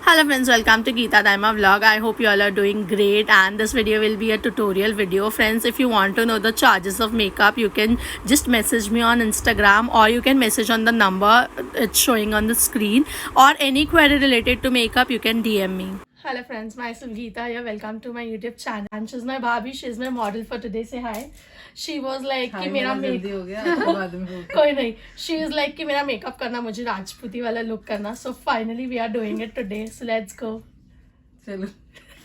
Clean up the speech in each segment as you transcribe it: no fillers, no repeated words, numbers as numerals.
Hello friends, welcome to Geeta Dayma Vlog. I hope you all are doing great, and this video will be a tutorial video. Friends, if you want to know the charges of makeup, you can just message me on Instagram, or you can message on the number it's showing on the screen, or any query related to makeup you can DM me. Hello friends, myself Geeta here. Welcome to my YouTube channel. And she's my bhabhi, she's my model for today. Say hi. She was like कि मेरा makeup कोई नहीं. She is like कि मेरा makeup करना, मुझे राजपूती वाला लुक करना. So finally we are doing it today. So let's go. चलो.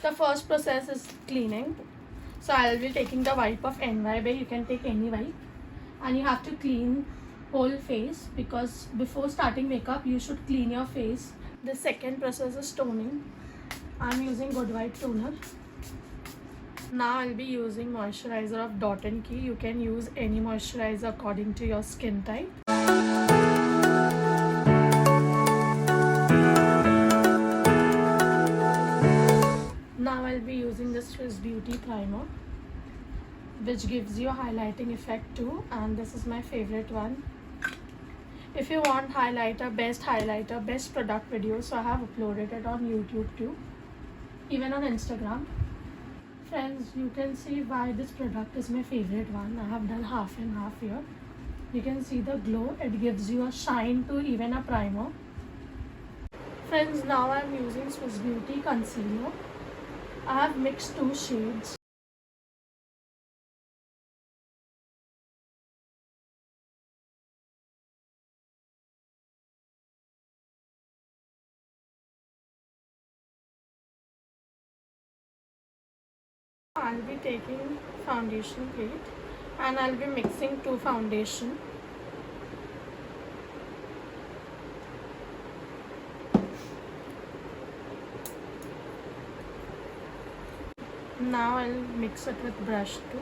The first process is cleaning. So I'll be taking the wipe of NYB. You can take any wipe, and you have to clean whole face because before starting makeup you should clean your face. The second process is toning. I'm using Good White toner. Now I'll be using moisturizer of Dot & Key. You can use any moisturizer according to your skin type. Now I'll be using the Swiss Beauty primer, which gives you a highlighting effect too, and this is my favorite one. If you want highlighter, best product videos, so I have uploaded it on YouTube too, even on Instagram. Friends, you can see why this product is my favorite one. I have done half and half here. You can see the glow. It gives you a shine to even a primer. Friends, now I'm using Swiss Beauty concealer. I have mixed two shades. I'll be taking foundation plate and I'll be mixing two foundation. Now I'll mix it with brush too.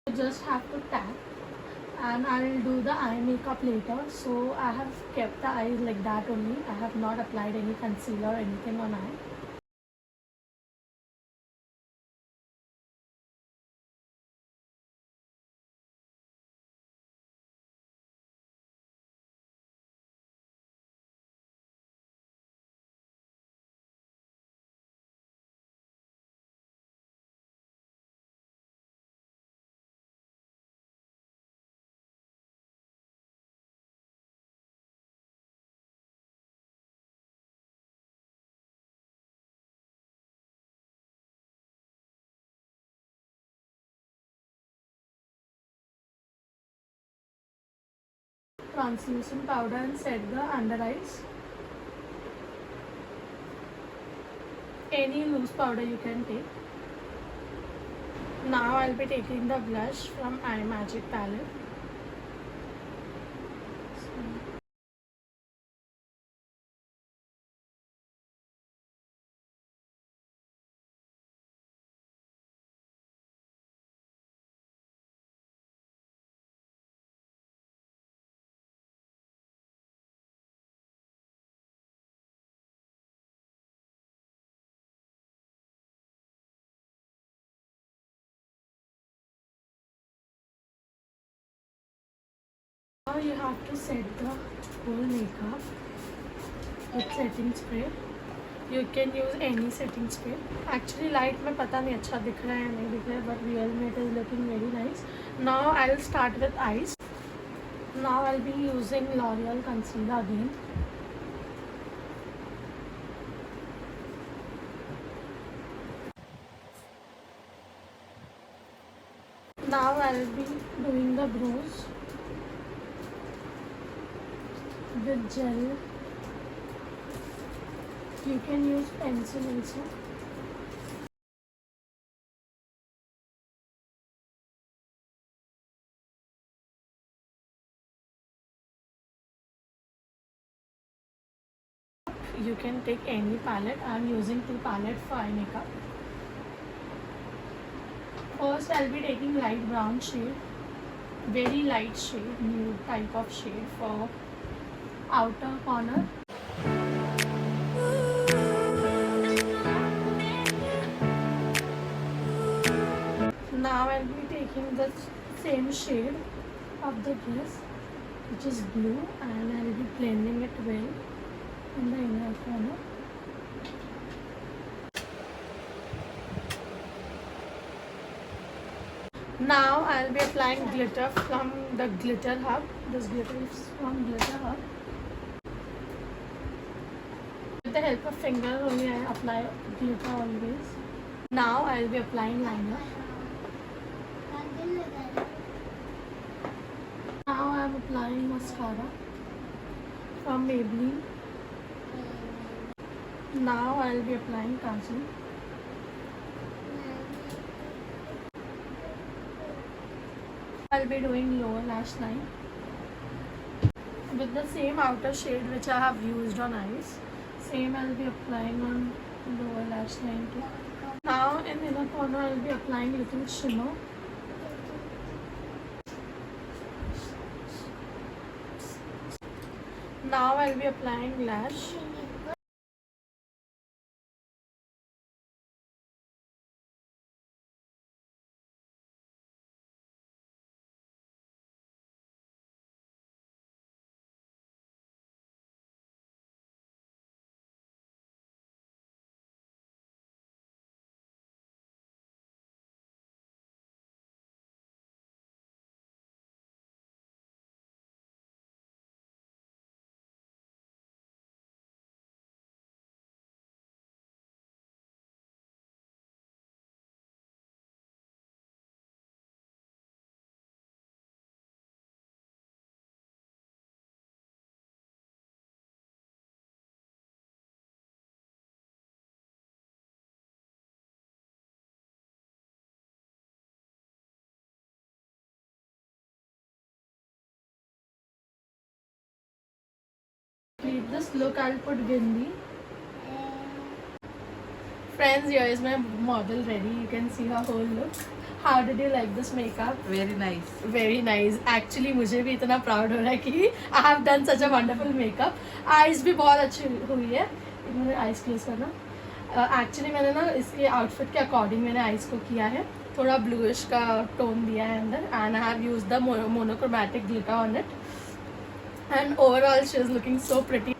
You just have to tap, and I'll do the eye makeup later. So I have kept the eyes like that only. I have not applied any concealer or anything on eye. Translucent powder and set the under eyes. Any loose powder you can take. Now I'll be taking the blush from Eye Magic palette. Now you have to set the whole makeup with setting spray. You can use any setting spray. Actually light में पता नहीं अच्छा दिख रहा है या नहीं दिख रहा है, but real में it is looking very nice. Now I'll start with eyes. Now I'll be using L'Oreal concealer again. Now I'll be doing the brows with gel. You can use pencil also. You can take any palette. I am using two palettes for eye makeup. First I'll be taking light brown shade very light shade, nude type of shade for outer corner. Now I'll be taking the same shade of the dress, which is blue, and I'll be blending it well in the inner corner. Now I'll be applying glitter from the glitter hub. This glitter is from Glitter Hub. With the help of finger only I apply glitter always. Now I'll be applying liner. Now I'm applying mascara from Maybelline. Now I'll be applying kajal. I'll be doing lower lash line with the same outer shade which I have used on eyes. Same I'll be applying on lower lash line too. Now in inner corner I'll be applying little shimmer. Now I'll be applying lash. Complete this look, I'll put bindi. Friends, here is my model ready. You can see her whole look. How did you like this makeup? Very nice. Very nice. Actually, मुझे भी इतना proud हो रहा है कि I have done such a wonderful makeup. Eyes भी बहुत अच्छी हुई है. मैंने eyes close करना. Actually मैंने ना इसके outfit के according मैंने eyes को किया है. थोड़ा bluish का tone दिया है अंदर. And I have used the monochromatic glitter on it. And overall, she is looking so pretty.